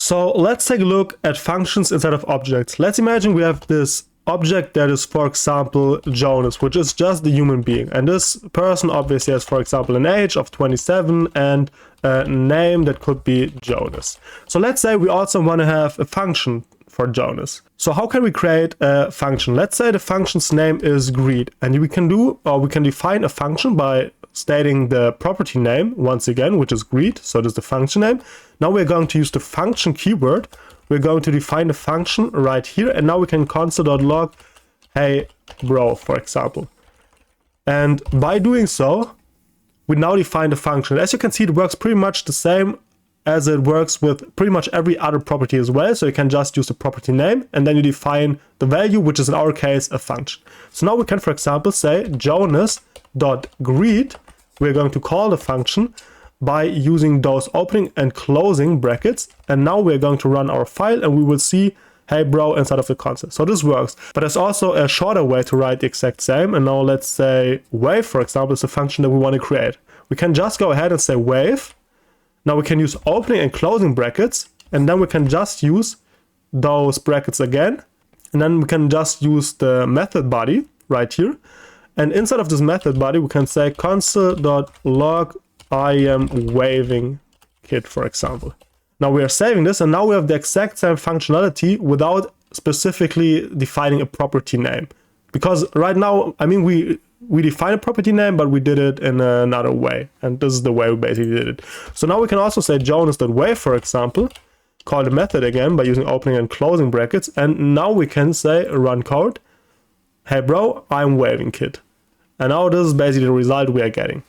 So let's take a look at functions instead of objects. Let's imagine we have this object that is, for example, Jonas, which is just the human being. And this person obviously has, for example, an age of 27 and a name that could be Jonas. So let's say we also want to have a function for Jonas. So how can we create a function? Let's say the function's name is greet, and we can define a function by stating the property name once again, which is greet. So this is the function name. Now we're going to use the function keyword. We're going to define the function right here, and now we can console.log hey bro, for example. And by doing so, we now define the function. As you can see, it works pretty much the same as it works with pretty much every other property as well. So you can just use the property name and then you define the value, which is in our case a function. So now we can, for example, say jonas.greet. We're going to call the function by using those opening and closing brackets. And now we're going to run our file and we will see hey bro inside of the console. So this works, but there's also a shorter way to write the exact same. And now let's say wave, for example, is a function that we want to create. We can just go ahead and say wave. Now we can use opening and closing brackets, and then we can just use those brackets again. And then we can just use the method body right here. And inside of this method body, we can say console.log I am waving kid, for example. Now we are saving this, and now we have the exact same functionality without specifically defining a property name. Because right now, I mean, we define a property name, but we did it in another way. And this is the way we basically did it. So now we can also say jonas.wave, for example, call the method again by using opening and closing brackets. And now we can say run code. Hey bro, I'm waving kid. And now this is basically the result we are getting.